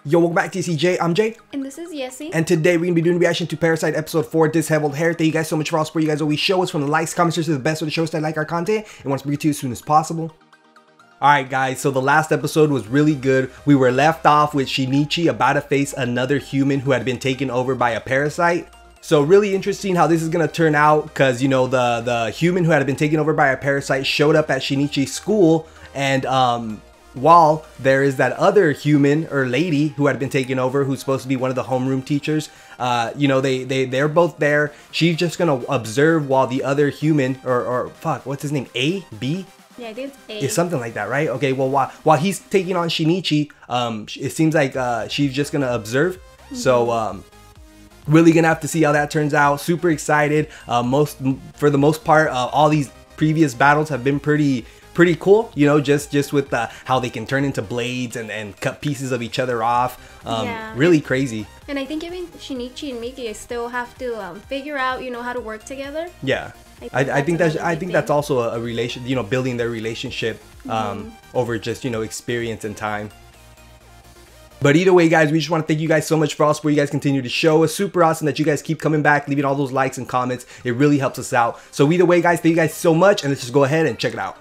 Yo, welcome back to YesiJai. I'm Jay. And this is Yesi. And today we're going to be doing a reaction to Parasyte episode 4, Disheveled Hair. Thank you guys so much for all the support you guys always show us, from the likes, comments, to the best way to show us that like our content and want to bring it to you as soon as possible. Alright guys, so the last episode was really good. We were left off with Shinichi about to face another human who had been taken over by a parasite. So really interesting how this is going to turn out, because you know the human who had been taken over by a parasite showed up at Shinichi's school, and while there is that other human or lady who had been taken over, who's supposed to be one of the homeroom teachers, you know, they're both there. She's just gonna observe while the other human, or fuck, what's his name, A? B? Yeah, I think it's A. It's something like that, right? Okay, well, while he's taking on Shinichi, it seems like she's just gonna observe. So really gonna have to see how that turns out. Super excited. For the most part, all these previous battles have been pretty cool, you know, just with how they can turn into blades and cut pieces of each other off. Yeah. Really crazy. And I think even Shinichi and Miki still have to figure out, you know, how to work together. Yeah, I think that's also a relation, you know, building their relationship over just, you know, experience and time. But either way, guys, we just want to thank you guys so much for all the support you guys continue to show us. Super awesome that you guys keep coming back, leaving all those likes and comments. It really helps us out. So either way, guys, thank you guys so much, and let's just go ahead and check it out.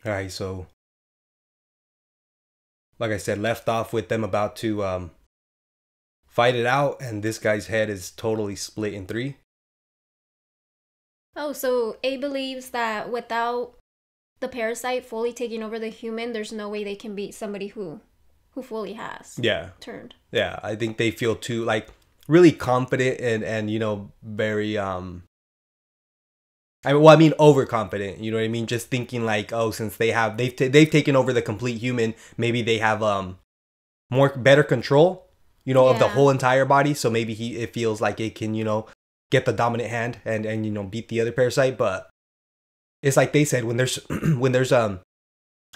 Alright, so like I said, left off with them about to fight it out, and this guy's head is totally split in three. Oh, so A believes that without the parasite fully taking over the human, there's no way they can beat somebody who fully has turned. Yeah, I think they feel too, like, really confident and you know, very I mean overconfident, you know what I mean? Just thinking like, oh, since they've taken over the complete human, maybe they have better control, you know, of the whole entire body. So maybe it feels like it can, you know, get the dominant hand and you know, beat the other parasite. But it's like they said, when there's I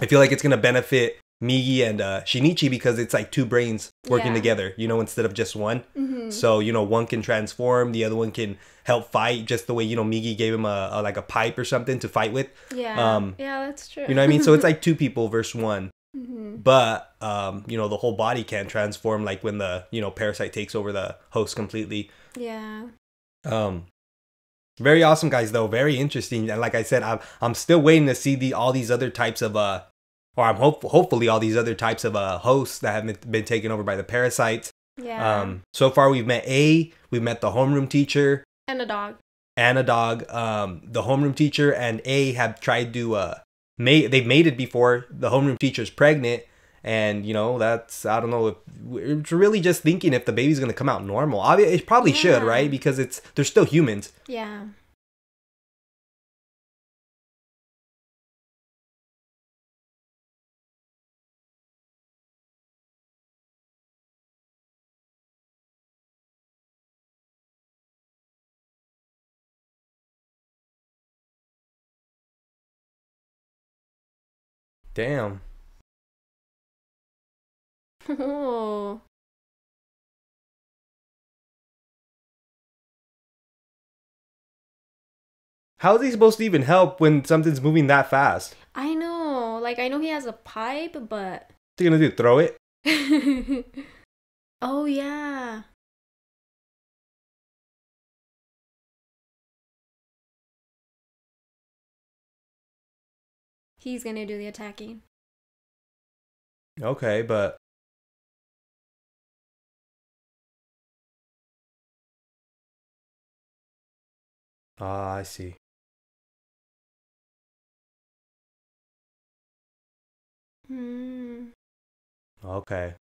feel like it's gonna benefit Migi and Shinichi, because it's like two brains working together, you know, instead of just one. So, you know, one can transform, the other one can help fight, just the way, you know, Migi gave him a like a pipe or something to fight with. Yeah, yeah, that's true. You know what I mean? So it's like two people versus one. But you know, the whole body can't transform like when the, you know, parasite takes over the host completely. Yeah. Very awesome, guys, though. Very interesting. And like I said, I'm still waiting to see all these other types of or I'm hopefully all these other types of hosts that have been taken over by the parasites. Yeah. So far we've met A, we've met the homeroom teacher. And a dog. The homeroom teacher and A have tried to they've mated before. The homeroom teacher's pregnant, and you know, that's, I don't know, if it's really just thinking if the baby's gonna come out normal. Obviously it probably should, right? Because they're still humans. Yeah. Damn. Oh. How is he supposed to even help when something's moving that fast? I know. Like, I know he has a pipe, but... What's he gonna do? Throw it? Oh, yeah. He's gonna do the attacking. Okay, but... Ah, I see. Okay.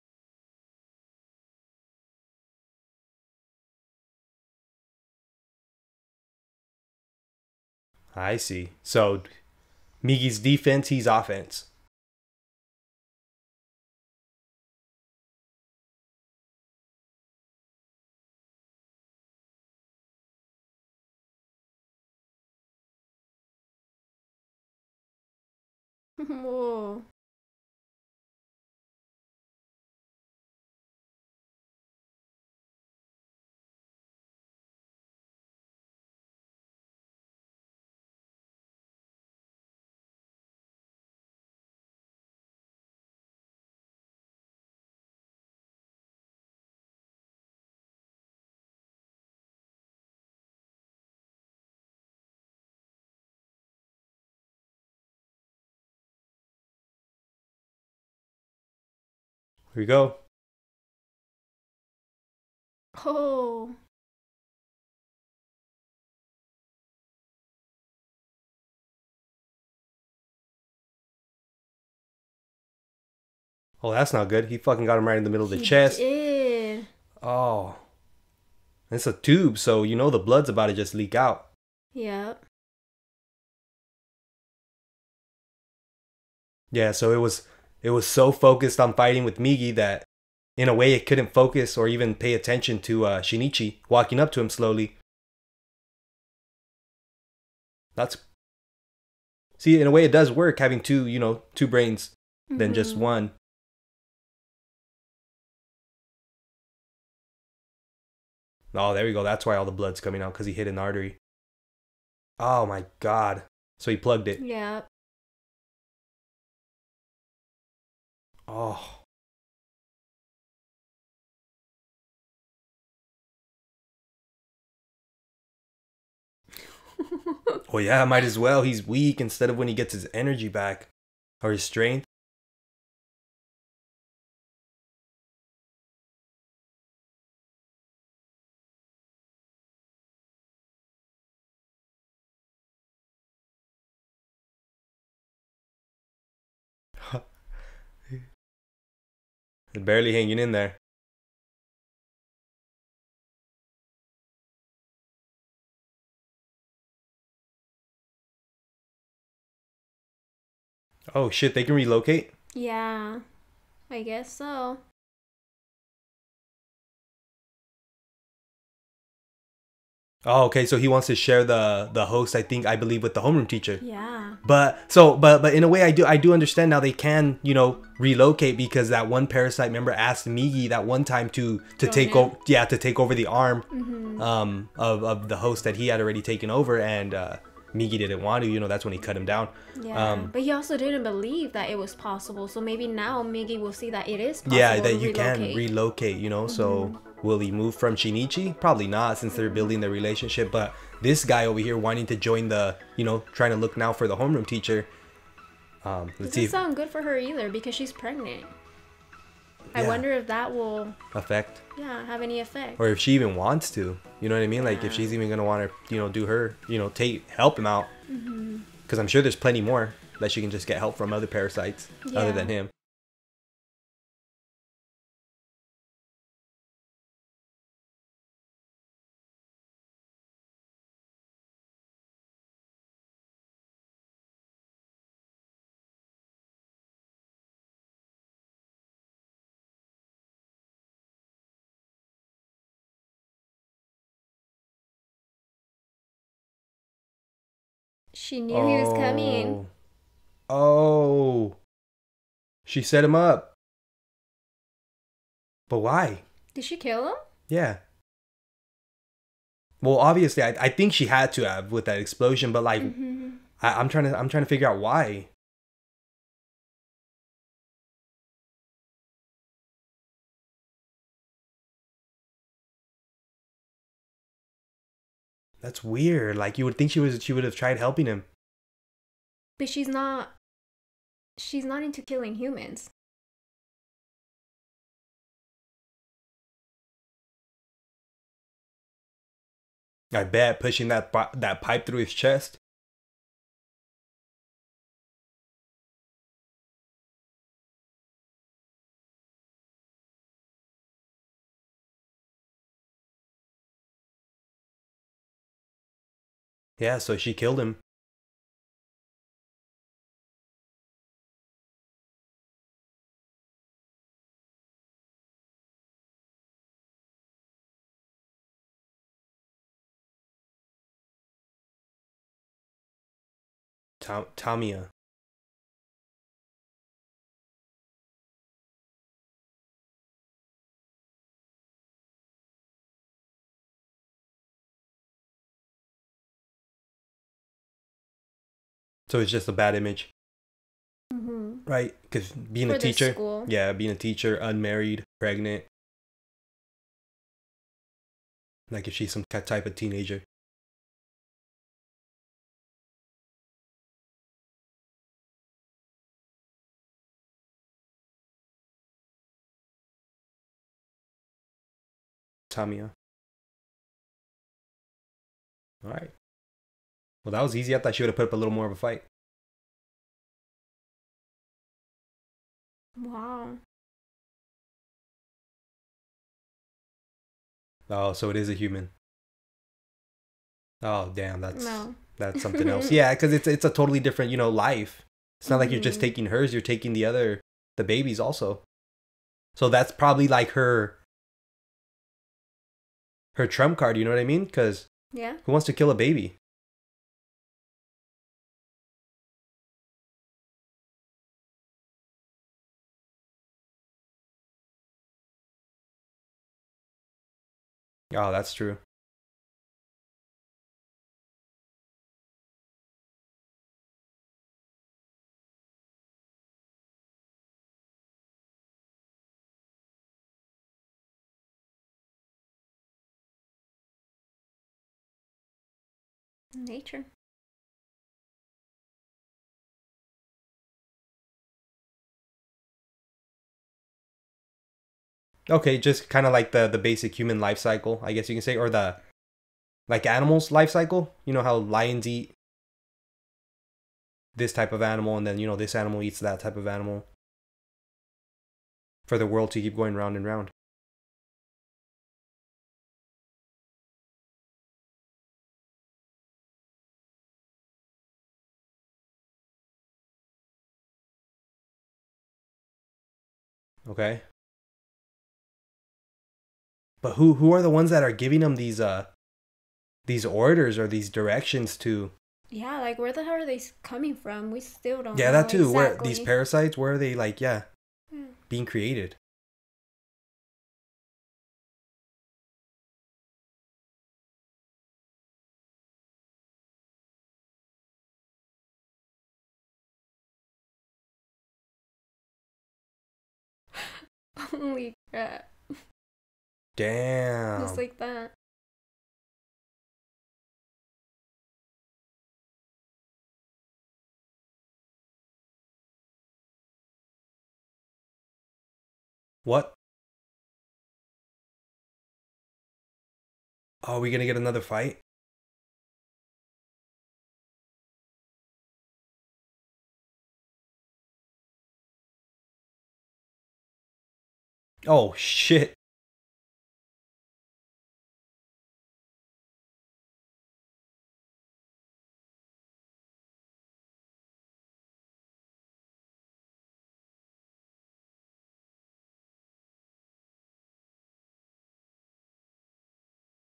I see. So, Migi's defense, he's offense. Whoa. Here we go. Oh. Oh, that's not good. He fucking got him right in the middle of the He chest. did. Oh. It's a tube, so you know the blood's about to just leak out. Yep. Yeah, so it was so focused on fighting with Migi that in a way it couldn't focus or even pay attention to Shinichi walking up to him slowly. That's See, in a way it does work having two brains than just one. Oh, there we go. That's why all the blood's coming out, because he hit an artery. Oh my god. So he plugged it. Yeah. Oh. Well, yeah, might as well. He's weak instead of when he gets his energy back. Or his strength. Barely hanging in there. Oh shit, they can relocate? Yeah. I guess so. Oh, okay, so he wants to share the host, I believe, with the homeroom teacher. Yeah. But in a way I do understand now they can, relocate, because that one Parasyte member asked Migi that one time to take over to take over the arm of the host that he had already taken over, and Migi didn't want to, that's when he cut him down. Yeah. But he also didn't believe that it was possible. So maybe now Migi will see that it is possible. Yeah, that you can relocate, so will he move from Shinichi? Probably not, since they're building their relationship. But this guy over here wanting to join the, trying to look now for the homeroom teacher. Doesn't sound good for her either, because she's pregnant. I wonder if that will have any effect. Or if she even wants to, you know what I mean? Like if she's even gonna want to, do her, help him out. Because I'm sure there's plenty more that she can just get help from other parasites other than him. She knew he was coming. Oh. She set him up. But why? Did she kill him? Yeah. Well, obviously, I think she had to have with that explosion, but like, I'm trying to figure out why. That's weird. Like you would think she would have tried helping him. But she's not into killing humans. I bet pushing that pipe through his chest. Yeah, so she killed him. Tamiya. So it's just a bad image. Right? Because being a teacher. School. Yeah, being a teacher, unmarried, pregnant. Like if she's some type of teenager. Tamiya. Alright. Well, that was easy. I thought she would have put up a little more of a fight. Wow. Oh, so it is a human. Oh, damn. That's something else. No. Yeah, because it's a totally different, you know, life. It's not like you're just taking hers. You're taking the babies also. So that's probably like her trump card. You know what I mean? Because yeah. who wants to kill a baby? Oh, that's true. Nature. Okay, just kind of like the basic human life cycle, I guess you can say, or the like animals life cycle. You know how lions eat this type of animal, and then you know this animal eats that type of animal. For the world to keep going round and round. Okay. But who are the ones that are giving them these orders or these directions to? Yeah, like where the hell are they coming from? We still don't Yeah, know that too. exactly. Where these parasites, where are they like, being created? Holy crap. Damn. Just like that. What? Oh, are we gonna get another fight? Oh shit.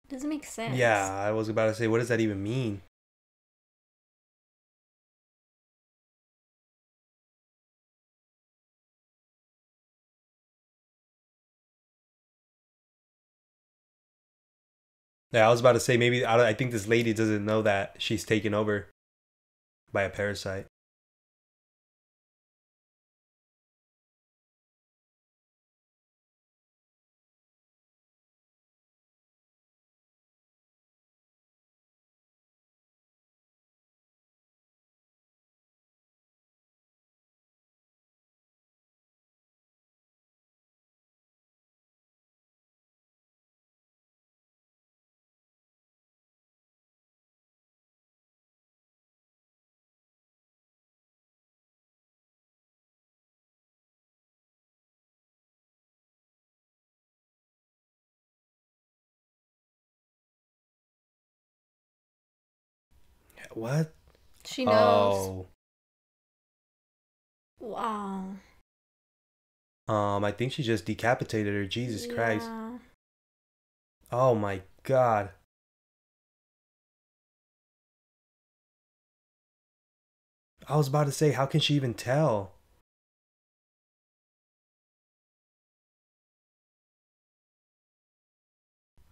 Doesn't make sense. Yeah, I was about to say, what does that even mean? Yeah, I was about to say, maybe, I think this lady doesn't know that she's taken over by a parasite. What? She knows. Oh. Wow. I think she just decapitated her. Jesus Christ. Yeah. Oh my God. I was about to say, how can she even tell?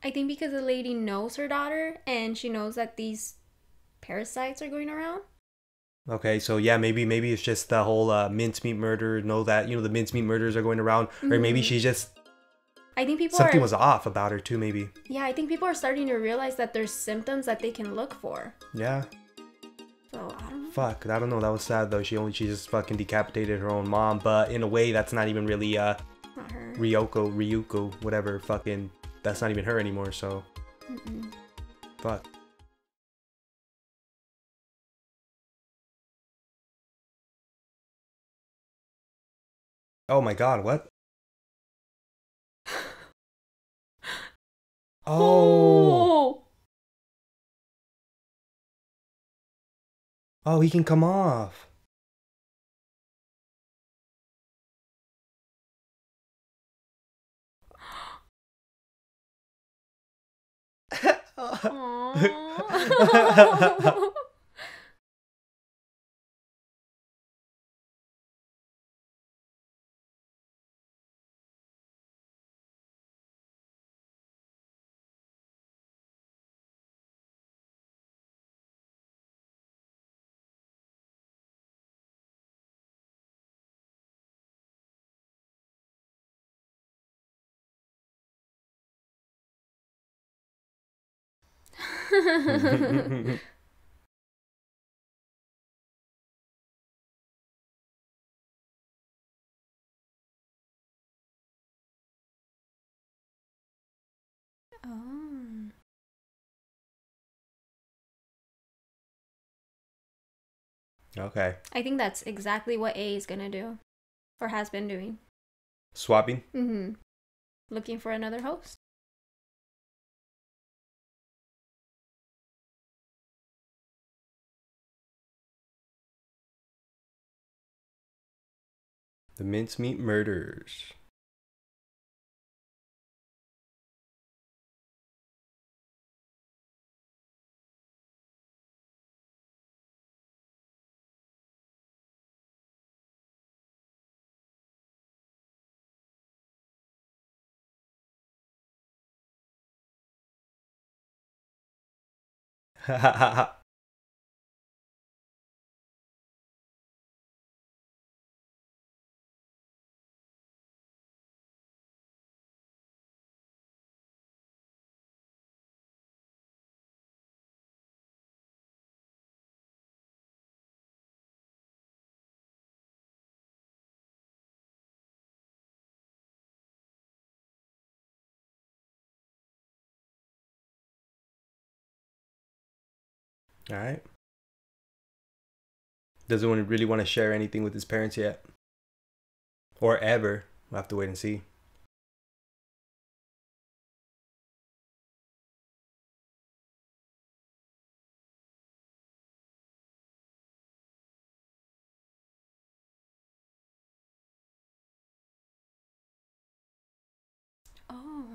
I think because the lady knows her daughter and she knows that these parasites are going around. Okay, so yeah, maybe it's just the whole mincemeat murder. Know that, you know, the mincemeat murders are going around, or maybe she just. I think something was off about her too. Maybe. Yeah, I think people are starting to realize that there's symptoms that they can look for. Yeah. So I don't know. Fuck, I don't know. That was sad though. She just fucking decapitated her own mom, but in a way, that's not even really Not her. Ryuko, whatever, fucking that's not even her anymore, so. Fuck. Oh my god, what? Oh! Oh, he can come off. Aww. Oh. Okay. I think that's exactly what A is gonna do. Or has been doing. Swapping? Mm-hmm. Looking for another host. The Mincemeat Murders. I Alright. Doesn't really want to share anything with his parents yet. Or ever. We'll have to wait and see. Oh.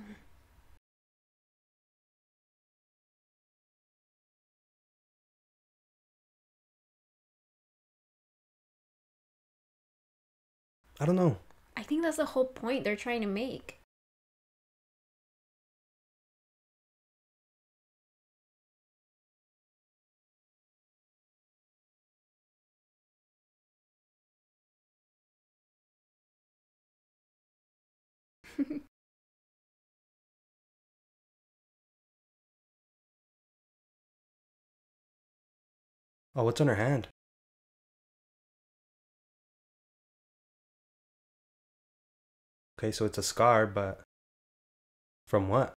I don't know. I think that's the whole point they're trying to make. Oh, what's on her hand? Okay, so it's a scar, but from what?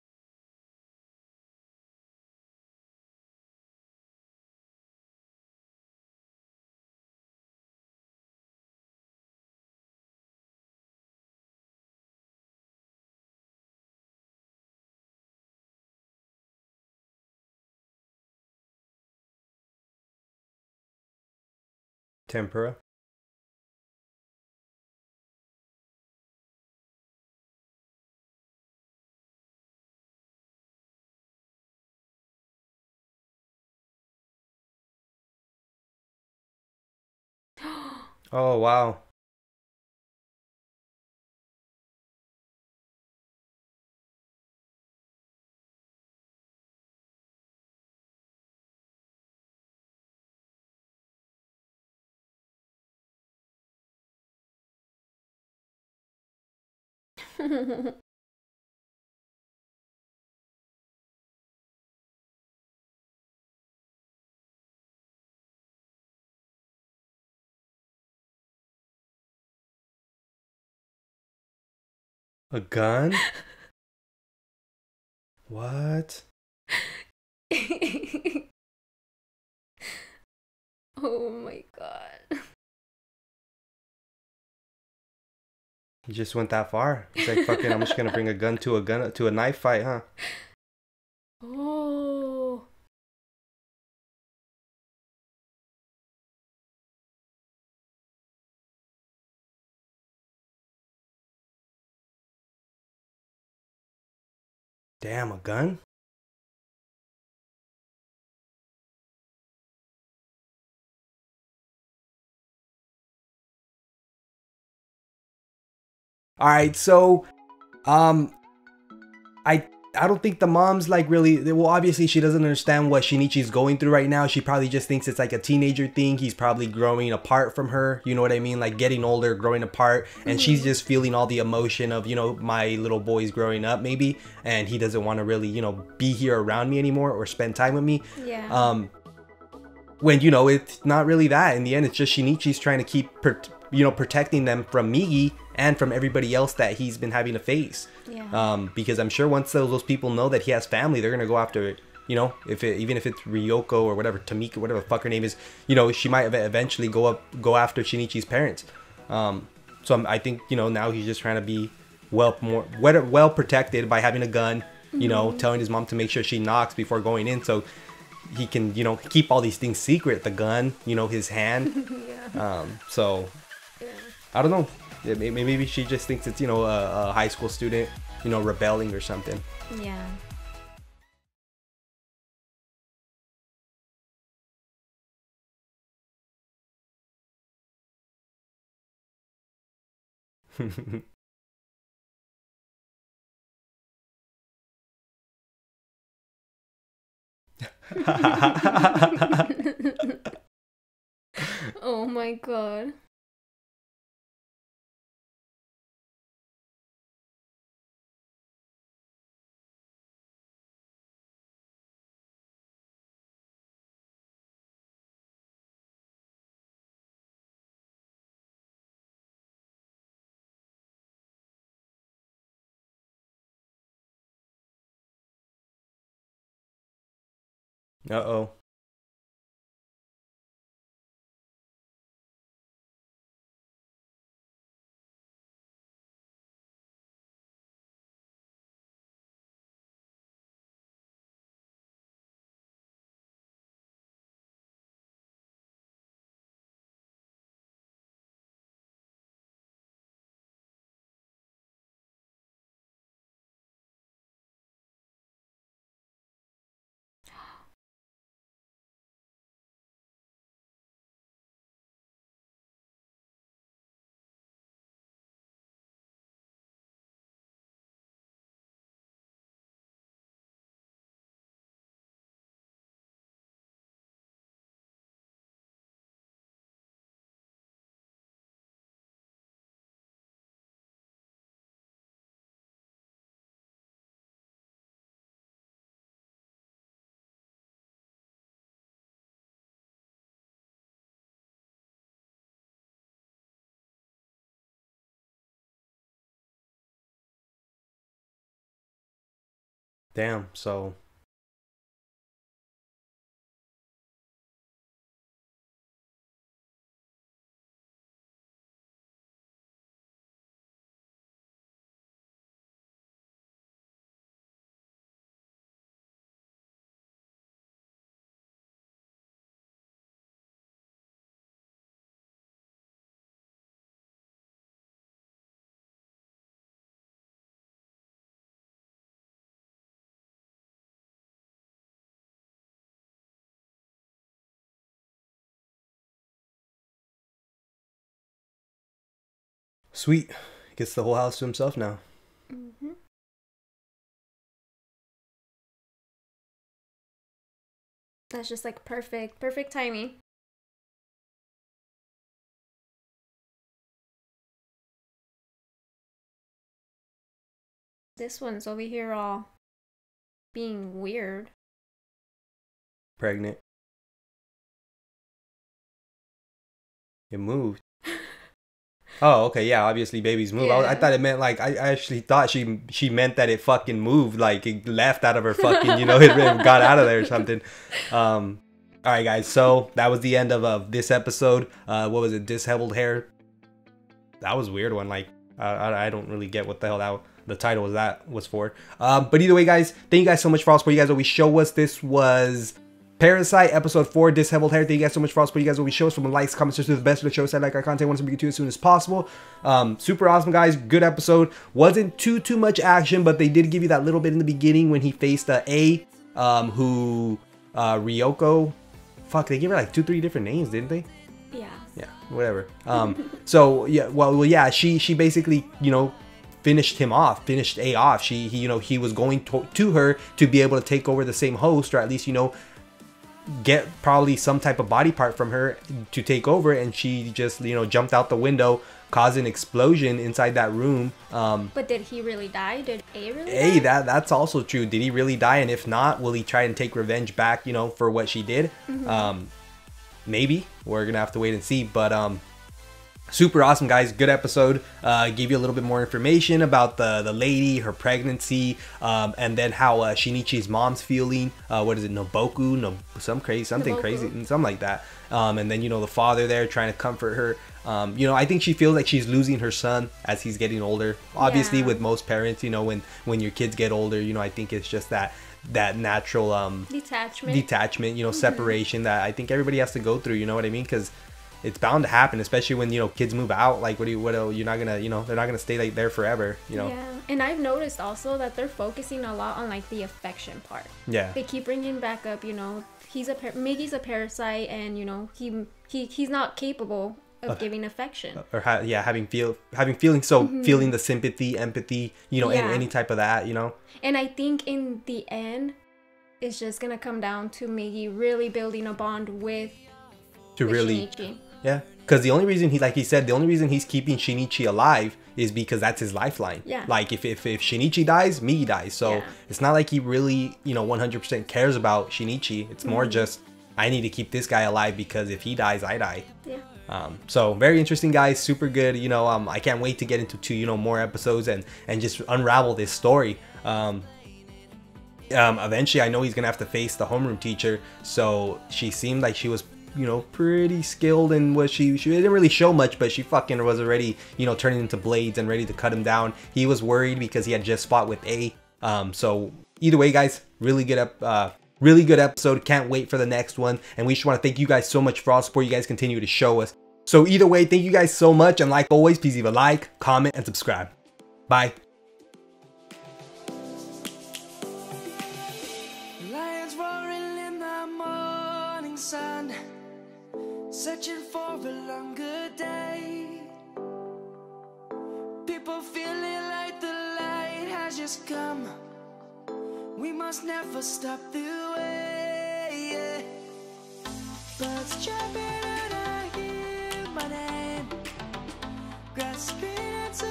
Tempura? Oh, wow. A gun? What? Oh my god. You just went that far. It's like, fucking, I'm just gonna bring a gun to a knife fight, huh? Oh. Damn, a gun? All right, so um I I don't think the mom's like really, well, obviously she doesn't understand what Shinichi's going through right now. She probably just thinks it's like a teenager thing. He's probably growing apart from her, you know what I mean? Like getting older, growing apart, and she's just feeling all the emotion of, you know, my little boy's growing up maybe, and he doesn't want to really, you know, be here around me anymore or spend time with me. Yeah. When, you know, it's not really that. In the end, it's just Shinichi's trying to keep protecting them from Migi and from everybody else that he's been having to face. Yeah. Because I'm sure once those people know that he has family, they're gonna go after, you know, even if it's Ryoko or whatever, Tamika, whatever the fuck her name is, you know, she might eventually go after Shinichi's parents. I think, you know, now he's just trying to be well protected by having a gun, you know, telling his mom to make sure she knocks before going in, so he can, you know, keep all these things secret, the gun, you know, his hand. Yeah. I don't know. Maybe she just thinks it's, you know, a high school student, you know, rebelling or something. Yeah. Oh my god. Uh-oh. Damn, so sweet. Gets the whole house to himself now. Hmm. That's just like perfect timing. This one's over here all being weird. Pregnant. It moved. Oh, okay, yeah. Obviously, babies move. I thought it meant like I actually thought she meant that it fucking moved, like it left out of her fucking, you know, it got out of there or something. All right, guys. So that was the end of this episode. What was it? Disheveled hair. That was a weird one. Like I don't really get what the hell the title was for. But either way, guys, thank you guys so much for all support. You guys always show us. This was Parasyte episode 4, Disheveled hair. Thank you guys so much for all support. You guys always show us. From the likes, comments, to the best of the show. Side like our content. Want to bring it to you as soon as possible. Super awesome, guys. Good episode. Wasn't too much action, but they did give you that little bit in the beginning when he faced Ryoko. Fuck, they gave her like 2-3 different names, didn't they? Yeah, whatever. So yeah, well, yeah, she basically, you know, finished A off. He was going to her to be able to take over the same host, or at least, you know, get probably some type of body part from her to take over, and she just, you know, jumped out the window, caused an explosion inside that room. But did he really die? Did A really die? That's also true. Did he really die? And if not, will he try and take revenge back, you know, for what she did? Maybe. We're gonna have to wait and see. But super awesome, guys. Good episode. Gave you a little bit more information about the lady, her pregnancy, and then how Shinichi's mom's feeling. What is it, Noboku? Something crazy, something like that. And then, you know, the father there trying to comfort her. You know, I think she feels like she's losing her son as he's getting older. Obviously, with most parents, you know, when your kids get older, you know, I think it's just that natural detachment, you know, separation that I think everybody has to go through. You know what I mean? Because it's bound to happen, especially when, you know, kids move out. Like, you're not gonna, you know, they're not gonna stay like there forever, you know. Yeah, and I've noticed also that they're focusing a lot on like the affection part. Yeah, they keep bringing back up, you know, Miggy's a parasite, and you know, he's not capable of giving affection, or having feelings. So feeling the sympathy, empathy, you know, and any type of that, you know. And I think in the end, it's just gonna come down to Miggy really building a bond with Shinichi. Yeah, because the only reason the only reason he's keeping Shinichi alive is because that's his lifeline. Yeah. Like if Shinichi dies, Migi dies. So it's not like he really, you know, 100% cares about Shinichi. It's more just, I need to keep this guy alive because if he dies, I die. Yeah. So very interesting, guys. Super good. You know, I can't wait to get into you know, more episodes and just unravel this story. Eventually, I know he's gonna have to face the homeroom teacher. So she seemed like she was, you know, pretty skilled in what she didn't really show much, but she fucking was already, you know, turning into blades and ready to cut him down. He was worried because he had just fought with A. So either way, guys, really good episode. Can't wait for the next one. And we just want to thank you guys so much for all the support you guys continue to show us. So either way, thank you guys so much, and like always, please leave a like, comment, and subscribe. Bye. Lions roaring in the morning sun, searching for a longer day. People feeling like the light has just come. We must never stop the way. Birds chirping and I hear my name, grasping into